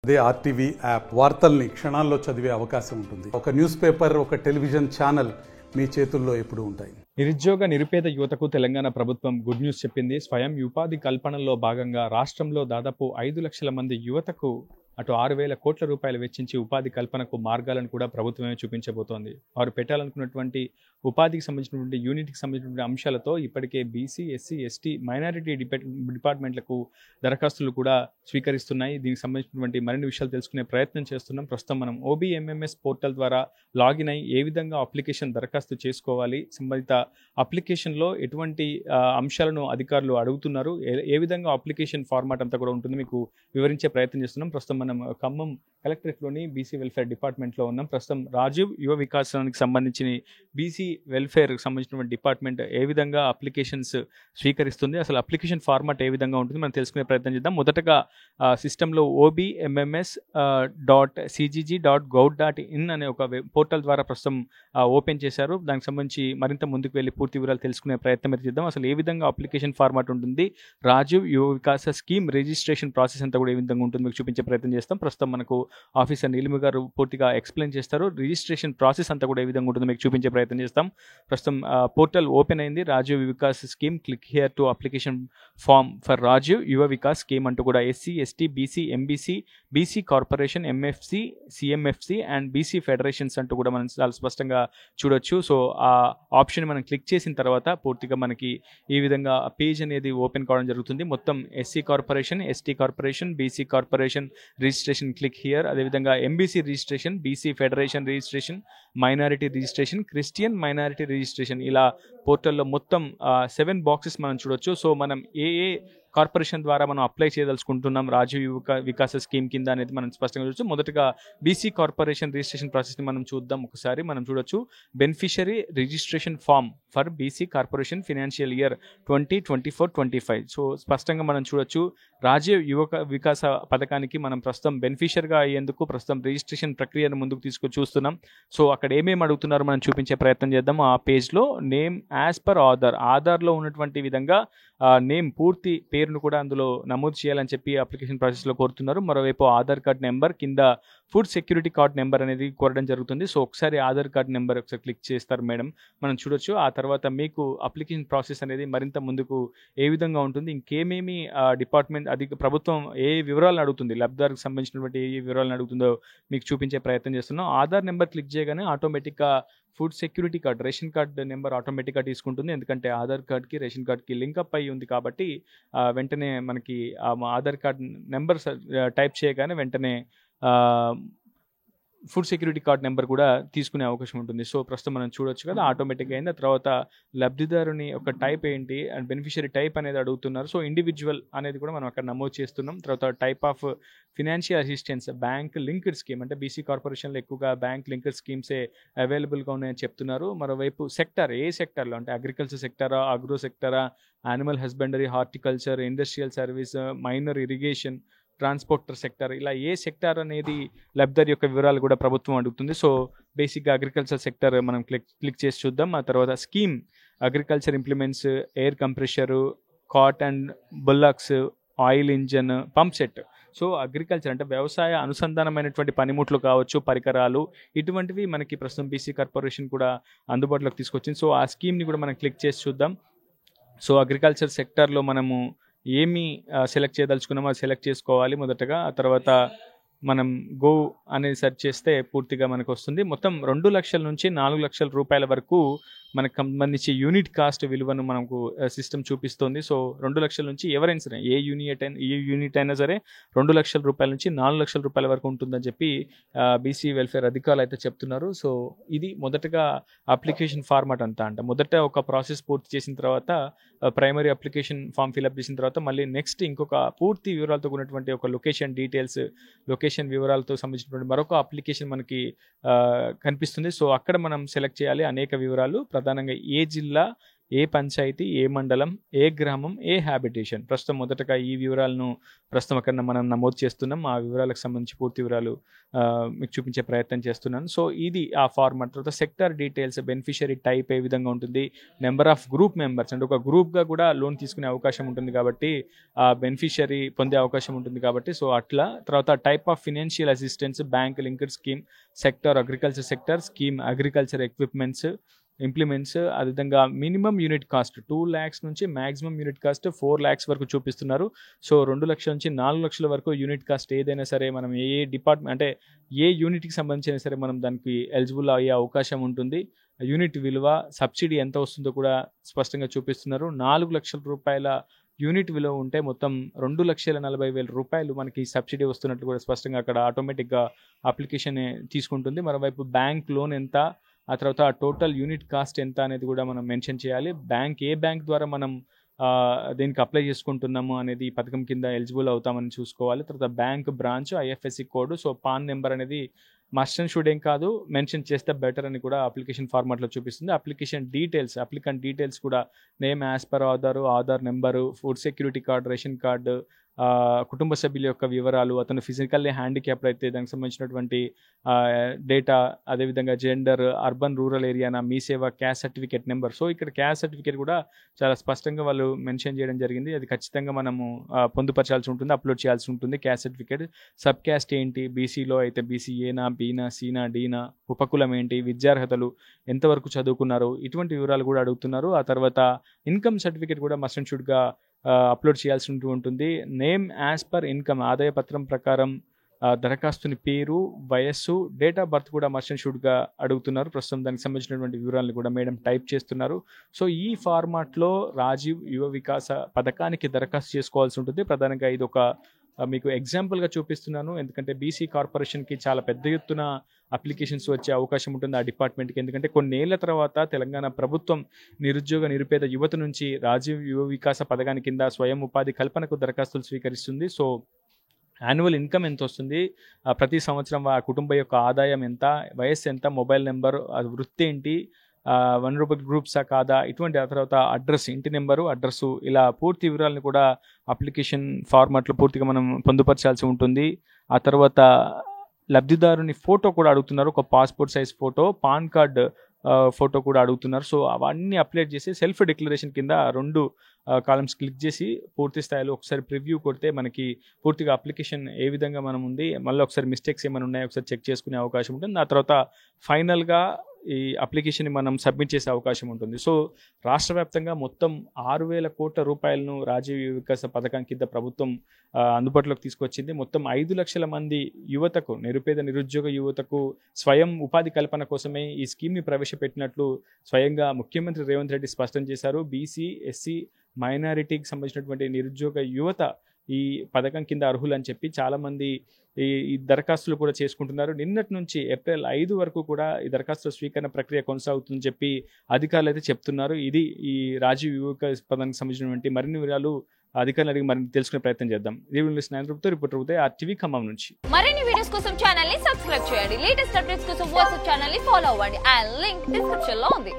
అదే RTV app వార్తల్ని క్షణాల్లో చదివే అవకాశం ఉంటుంది. ఒక న్యూస్ పేపర్, ఒక టెలివిజన్ ఛానల్ మీ చేతుల్లో ఎప్పుడూ ఉంటాయి. నిరుద్యోగ నిరుపేద యువతకు తెలంగాణ ప్రభుత్వం గుడ్ న్యూస్ చెప్పింది. స్వయం ఉపాధి కల్పనలో భాగంగా రాష్ట్రంలో దాదాపు 5 లక్షల మంది యువతకు అటు 6,000 కోట్ల రూపాయలు వెచ్చించి ఉపాధి కల్పనకు మార్గాలను కూడా ప్రభుత్వమే చూపించబోతోంది. వారు పెట్టాలనుకున్నటువంటి ఉపాధికి సంబంధించినటువంటి యూనిట్కి సంబంధించినటువంటి అంశాలతో ఇప్పటికే బీసీ, ఎస్సీ, ఎస్టీ, మైనారిటీ డిపార్ట్మెంట్లకు దరఖాస్తులు కూడా స్వీకరిస్తున్నాయి. దీనికి సంబంధించినటువంటి మరిన్ని విషయాలు తెలుసుకునే ప్రయత్నం చేస్తున్నాం. ప్రస్తుతం మనం OBMMS పోర్టల్ ద్వారా లాగిన్ అయ్యి ఏ విధంగా అప్లికేషన్ దరఖాస్తు చేసుకోవాలి, సంబంధిత అప్లికేషన్లో ఎటువంటి అంశాలను అధికారులు అడుగుతున్నారు, ఏ విధంగా అప్లికేషన్ ఫార్మాట్ అంతా కూడా ఉంటుంది మీకు వివరించే ప్రయత్నం చేస్తున్నాం. ప్రస్తుతం మనం ఖమ్మం కలెక్టరేట్లోని బీసీ వెల్ఫేర్ డిపార్ట్మెంట్లో ఉన్నాం. ప్రస్తుతం రాజీవ్ యువ వికాసానికి సంబంధించిన బీసీ వెల్ఫేర్కి సంబంధించినటువంటి డిపార్ట్మెంట్ ఏ విధంగా అప్లికేషన్స్ స్వీకరిస్తుంది, అసలు అప్లికేషన్ ఫార్మాట్ ఏ విధంగా ఉంటుంది మనం తెలుసుకునే ప్రయత్నం చేద్దాం. మొదటగా సిస్టంలో obmms.cgg.gov.in అనే ఒక పోర్టల్ ద్వారా ప్రస్తుతం ఓపెన్ చేశారు. దానికి సంబంధించి మరింత ముందుకు వెళ్ళి పూర్తి వివరాలు తెలుసుకునే ప్రయత్నం మీరు చేద్దాం. అసలు ఏ విధంగా అప్లికేషన్ ఫార్మాట్ ఉంటుంది, రాజీవ్ యువ వికాస స్కీమ్ రిజిస్ట్రేషన్ ప్రాసెస్ అంతా కూడా ఏ విధంగా ఉంటుంది మీకు చూపించే ప్రయత్నం చేస్తాం. ప్రస్తుతం మనకు ఆఫీసర్ నీలిమ గారు పూర్తిగా ఎక్స్ప్లెయిన్ చేస్తారు. రిజిస్ట్రేషన్ ప్రాసెస్ అంతా కూడా ఏ విధంగా ఉంటుందో మీకు చూపించే ప్రయత్నం చేస్తాం. ప్రస్తుతం పోర్టల్ ఓపెన్ అయింది. Rajiv Vikas scheme, click here to application form for Rajiv Yuva Vikas scheme అంటూ కూడా SC, ST, BC, MBC, BC corporation, MFC, CMFC and BC federations అంటూ కూడా మనం చాలా స్పష్టంగా చూడొచ్చు. సో ఆ ఆప్షన్ మనం క్లిక్ చేసిన తర్వాత పూర్తిగా మనకి ఈ విధంగా పేజ్ అనేది ఓపెన్ కావడం జరుగుతుంది. మొత్తం SC corporation, ST corporation, BC corporation registration click here, అదేవిధంగా MBC registration, BC federation registration, minority registration, Christian minority registration, ఇలా పోర్టల్లో మొత్తం 7 బాక్సెస్ మనం చూడొచ్చు. సో మనం ఏ కార్పొరేషన్ ద్వారా మనం అప్లై చేయదలుచుకుంటున్నాం రాజీవ్ యువ వికాస స్కీమ్ కింద అనేది మనం స్పష్టంగా చూడొచ్చు. మొదటగా బీసీ కార్పొరేషన్ రిజిస్ట్రేషన్ ప్రాసెస్ని మనం చూద్దాం. ఒకసారి మనం చూడొచ్చు beneficiary registration form for BC corporation financial year 2024-25. So స్పష్టంగా మనం చూడొచ్చు రాజీవ్ యువ వికాస పథకానికి మనం ప్రస్తుతం బెనిఫిషియర్గా అయ్యేందుకు ప్రస్తుతం రిజిస్ట్రేషన్ ప్రక్రియను ముందుకు చూస్తున్నాం. సో అక్కడ ఏమేమి అడుగుతున్నారో మనం చూపించే ప్రయత్నం చేద్దాం. ఆ పేజ్లో నేమ్ యాజ్ పర్ ఆధార్లో ఉన్నటువంటి విధంగా నేమ్ పూర్తి పేరును కూడా అందులో నమోదు చేయాలని చెప్పి అప్లికేషన్ ప్రాసెస్లో కోరుతున్నారు. మరోవైపు ఆధార్ కార్డ్ నెంబర్ కింద ఫుడ్ సెక్యూరిటీ కార్డ్ నెంబర్ అనేది కోరడం జరుగుతుంది. సో ఒకసారి ఆధార్ కార్డ్ నెంబర్ ఒకసారి క్లిక్ చేస్తారు మేడం, మనం చూడొచ్చు. ఆ తర్వాత మీకు అప్లికేషన్ ప్రాసెస్ అనేది మరింత ముందుకు ఏ విధంగా ఉంటుంది, ఇంకేమేమి డిపార్ట్మెంట్ ప్రభుత్వం ఏ వివరాలను అడుగుతుంది, లబ్ధిదారులకు సంబంధించినటువంటి ఏ వివరాలను అడుగుతుందో మీకు చూపించే ప్రయత్నం చేస్తున్నాం. ఆధార్ నెంబర్ క్లిక్ చేయగానే ఆటోమేటిక్గా food security card, ration card number ఆటోమేటిక్గా తీసుకుంటుంది. ఎందుకంటే ఆధార్ కార్డ్కి రేషన్ కార్డ్కి లింకప్ అయి ఉంది కాబట్టి వెంటనే మనకి ఆధార్ కార్డ్ నెంబర్ టైప్ చేయగానే వెంటనే ఫుడ్ సెక్యూరిటీ కార్డ్ నెంబర్ కూడా తీసుకునే అవకాశం ఉంటుంది. సో ప్రస్తుతం మనం చూడొచ్చు కదా ఆటోమేటిక్గా అయింది. తర్వాత లబ్ధిదారుని ఒక టైప్ ఏంటి అండ్ బెనిఫిషియరీ టైప్ అనేది అడుగుతున్నారు. సో ఇండివిజువల్ అనేది కూడా మనం అక్కడ నమోదు చేస్తున్నాం. తర్వాత type of financial assistance, bank linked scheme, అంటే బీసీ కార్పొరేషన్లో ఎక్కువగా బ్యాంక్ లింక్డ్ స్కీమ్సే అవైలబుల్గా ఉన్నాయని చెప్తున్నారు. మరోవైపు సెక్టర్, ఏ సెక్టర్లో అంటే అగ్రికల్చర్ సెక్టరా, అగ్రో సెక్టరా, animal husbandry, horticulture, industrial service, minor irrigation, transporter sector, ఇలా ఏ సెక్టర్ అనేది లబ్ధిదారు యొక్క వివరాలు కూడా ప్రభుత్వం అడుగుతుంది. సో బేసిక్గా అగ్రికల్చర్ సెక్టర్ మనం క్లిక్ చేసి చూద్దాం. ఆ తర్వాత scheme agriculture implements, air compressor, cart and bullocks, oil engine, pump set. So agriculture అంటే వ్యవసాయ అనుసంధానమైనటువంటి పనిముట్లు కావచ్చు, పరికరాలు, ఇటువంటివి మనకి ప్రస్తుతం బీసీ కార్పొరేషన్ కూడా అందుబాటులోకి తీసుకొచ్చింది. సో ఆ స్కీమ్ని కూడా మనం క్లిక్ చేసి చూద్దాం. సో అగ్రికల్చర్ సెక్టర్లో మనము ఏమి సెలెక్ట్ చేయదలుచుకున్నామో అది సెలెక్ట్ చేసుకోవాలి మొదటగా. ఆ తర్వాత మనం గో అనేది సెర్చ్ చేస్తే పూర్తిగా మనకు వస్తుంది. మొత్తం 2 లక్షల నుంచి 4 లక్షల రూపాయల వరకు మనకు సంబంధించి యూనిట్ కాస్ట్ విలువను మనకు సిస్టమ్ చూపిస్తుంది. సో 2 లక్షల నుంచి ఎవరైనా సరే ఏ యూనిట్ అయినా సరే 2 లక్షల రూపాయల నుంచి 4 లక్షల రూపాయల వరకు ఉంటుందని చెప్పి బీసీ వెల్ఫేర్ అధికారులు అయితే చెప్తున్నారు. సో ఇది మొదటగా అప్లికేషన్ ఫార్మాట్ అంతా. అంటే మొదట ఒక ప్రాసెస్ పూర్తి చేసిన తర్వాత ప్రైమరీ అప్లికేషన్ ఫామ్ ఫిల్అప్ చేసిన తర్వాత మళ్ళీ నెక్స్ట్ ఇంకొక పూర్తి వివరాలతో ఉన్నటువంటి ఒక లొకేషన్ డీటెయిల్స్, లొకేషన్ వివరాలతో సంబంధించినటువంటి మరొక అప్లికేషన్ మనకి కనిపిస్తుంది. సో అక్కడ మనం సెలెక్ట్ చేయాలి అనేక వివరాలు, ప్రధానంగా ఏ జిల్లా, ఏ పంచాయతీ, ఏ మండలం, ఏ గ్రామం, ఏ హ్యాబిటేషన్. ప్రస్తుతం మొదటగా ఈ వివరాలను ప్రస్తుతం అక్కడ మనం నమోదు చేస్తున్నాం. ఆ వివరాలకు సంబంధించి పూర్తి వివరాలు మీకు చూపించే ప్రయత్నం చేస్తున్నాను. సో ఇది ఆ ఫార్మాట్. తర్వాత సెక్టర్ డీటెయిల్స్, బెనిఫిషియరీ టైప్ ఏ విధంగా ఉంటుంది, నెంబర్ ఆఫ్ గ్రూప్ మెంబర్స్, అంటే ఒక గ్రూప్గా కూడా లోన్ తీసుకునే అవకాశం ఉంటుంది కాబట్టి ఆ బెనిఫిషియరీ పొందే అవకాశం ఉంటుంది కాబట్టి సో అట్లా. తర్వాత type of financial assistance, bank linked scheme, sector agriculture sector scheme, agriculture equipments implements, అదేవిధంగా మినిమం యూనిట్ కాస్ట్ 2 lakhs నుంచి మ్యాక్సిమం యూనిట్ కాస్ట్ 4 lakhs వరకు చూపిస్తున్నారు. సో 2 లక్షల నుంచి 4 లక్షల వరకు యూనిట్ కాస్ట్ ఏదైనా సరే మనం ఏ డిపార్ట్మెంట్ అంటే ఏ యూనిట్కి సంబంధించిన సరే మనం దానికి ఎలిజిబుల్ అయ్యే అవకాశం ఉంటుంది. యూనిట్ విలువ, సబ్సిడీ ఎంత వస్తుందో కూడా స్పష్టంగా చూపిస్తున్నారు. 4 లక్షల రూపాయల యూనిట్ విలువ ఉంటే మొత్తం 2,40,000 రూపాయలు మనకి సబ్సిడీ వస్తున్నట్లు కూడా స్పష్టంగా అక్కడ ఆటోమేటిక్గా అప్లికేషన్ తీసుకుంటుంది. మరోవైపు బ్యాంక్ లోన్ ఎంత, ఆ తర్వాత టోటల్ యూనిట్ కాస్ట్ ఎంత అనేది కూడా మనం మెన్షన్ చేయాలి. ఏ బ్యాంక్ ద్వారా మనం దీనికి అప్లై చేసుకుంటున్నాము అనేది ఈ పథకం కింద ఎలిజిబుల్ అవుతామని చూసుకోవాలి. తర్వాత bank branch, IFSC code, so pan number అనేది మస్ట్ అండ్ షుడ్ ఏం కాదు, మెన్షన్ చేస్తే బెటర్ అని కూడా అప్లికేషన్ ఫార్మాట్లో చూపిస్తుంది. అప్లికేషన్ డీటెయిల్స్, అప్లికెంట్ డీటెయిల్స్ కూడా name as per Aadhaar number, food security card, ration card, కుటుంబ సభ్యుల యొక్క వివరాలు, అతను ఫిజికల్లీ హ్యాండిక్యాప్డ్ అయితే దానికి సంబంధించినటువంటి డేటా, అదేవిధంగా జెండర్, అర్బన్ రూరల్ ఏరియానా, మీ సేవ, క్యాస్ట్ సర్టిఫికేట్ నెంబర్. సో ఇక్కడ క్యాస్ట్ సర్టిఫికేట్ కూడా చాలా స్పష్టంగా వాళ్ళు మెన్షన్ చేయడం జరిగింది. అది ఖచ్చితంగా మనము పొందుపరచాల్సి ఉంటుంది, అప్లోడ్ చేయాల్సి ఉంటుంది క్యాస్ట్ సర్టిఫికేట్. సబ్ క్యాస్ట్ ఏంటి, బీసీలో అయితే బీసీ ఏనా, బీనా, సీనా, డీనా, ఉపకులం ఏంటి, విద్యార్హతలు ఎంతవరకు చదువుకున్నారు, ఇటువంటి వివరాలు కూడా అడుగుతున్నారు. ఆ తర్వాత ఇన్కమ్ సర్టిఫికేట్ కూడా మస్ట్ అండ్ షుడ్గా అప్లోడ్ చేయాల్సి ఉంటుంది. నేమ్ యాజ్ పర్ ఇన్కమ్, ఆదాయ పత్రం ప్రకారం దరఖాస్తుని పేరు, వయస్సు, డేట్ ఆఫ్ బర్త్ కూడా మస్ట్ అండ్ షుడ్గా అడుగుతున్నారు. ప్రస్తుతం దానికి సంబంధించినటువంటి వివరాలను కూడా మేడం టైప్ చేస్తున్నారు. సో ఈ ఫార్మాట్లో రాజీవ్ యువ వికాస పథకానికి దరఖాస్తు చేసుకోవాల్సి ఉంటుంది. ప్రధానంగా ఇది ఒక మీకు ఎగ్జాంపుల్గా చూపిస్తున్నాను, ఎందుకంటే బీసీ కార్పొరేషన్కి చాలా పెద్ద ఎత్తున అప్లికేషన్స్ వచ్చే అవకాశం ఉంటుంది ఆ డిపార్ట్మెంట్కి. ఎందుకంటే కొన్నేళ్ల తర్వాత తెలంగాణ ప్రభుత్వం నిరుపేద యువత నుంచి రాజీవ్ యువ వికాస పథకాని కింద స్వయం ఉపాధి కల్పనకు దరఖాస్తులు స్వీకరిస్తుంది. సో యాన్యువల్ ఇన్కమ్ ఎంత వస్తుంది, ప్రతి సంవత్సరం ఆ కుటుంబం యొక్క ఆదాయం ఎంత, వయస్సు ఎంత, మొబైల్ నెంబర్, వృత్తి ఏంటి, వనరబుల్ గ్రూప్సా కాదా, ఇటువంటి. ఆ తర్వాత అడ్రస్, ఇంటి నెంబరు, అడ్రస్సు, ఇలా పూర్తి వివరాలను కూడా అప్లికేషన్ ఫార్మాట్లో పూర్తిగా మనం పొందుపరచాల్సి ఉంటుంది. ఆ తర్వాత లబ్ధిదారుని ఫోటో కూడా అడుగుతున్నారు, ఒక passport size photo, pan card photo కూడా అడుగుతున్నారు. సో అవన్నీ అప్లోడ్ చేసి సెల్ఫ్ డిక్లరేషన్ కింద 2 కాలమ్స్ క్లిక్ చేసి పూర్తి స్థాయిలో ఒకసారి ప్రివ్యూ కొడితే మనకి పూర్తిగా అప్లికేషన్ ఏ విధంగా మనం ఉంది, మళ్ళీ ఒకసారి మిస్టేక్స్ ఏమైనా ఉన్నాయో ఒకసారి చెక్ చేసుకునే అవకాశం ఉంటుంది. ఆ తర్వాత ఫైనల్గా ఈ అప్లికేషన్ని మనం సబ్మిట్ చేసే అవకాశం ఉంటుంది. సో రాష్ట్ర వ్యాప్తంగా మొత్తం 6,000 కోట్ల రూపాయలను రాజీవ్ వికాస పథకం కింద ప్రభుత్వం అందుబాటులోకి తీసుకొచ్చింది. మొత్తం 5 లక్షల మంది యువతకు, నిరుద్యోగ యువతకు స్వయం ఉపాధి కల్పన కోసమే ఈ స్కీమ్ని ప్రవేశపెట్టినట్లు స్వయంగా ముఖ్యమంత్రి రేవంత్ రెడ్డి స్పష్టం చేశారు. బీసీ, ఎస్సీ, మైనారిటీకి సంబంధించినటువంటి నిరుద్యోగ యువత ఈ పథకం కింద అర్హులు అని చెప్పి చాలామంది ఈ దరఖాస్తులు కూడా చేసుకుంటున్నారు. నిన్నటి నుంచి ఏప్రిల్ 5 వరకు కూడా ఈ దరఖాస్తుల స్వీకరణ ప్రక్రియ కొనసాగుతుందని చెప్పి అధికారులు అయితే చెప్తున్నారు. ఇది ఈ రాజీవ్ యువ పథకానికి సంబంధించినటువంటి మరిన్ని వివరాలు అధికారులు అడిగి మరిన్ని తెలుసుకునే ప్రయత్నం చేద్దాం. రిపోర్టర్ RTV ఖమ్మం నుంచి. మరిన్ని వీడియోస్ కోసం ఛానల్ ని సబ్స్క్రైబ్ చేయండి. లేటెస్ట్ అప్డేట్స్ కోసం వాట్సాప్ ఛానల్ ని ఫాలో అవ్వండి. ఆ లింక్ డిస్క్రిప్షన్ లో ఉంది.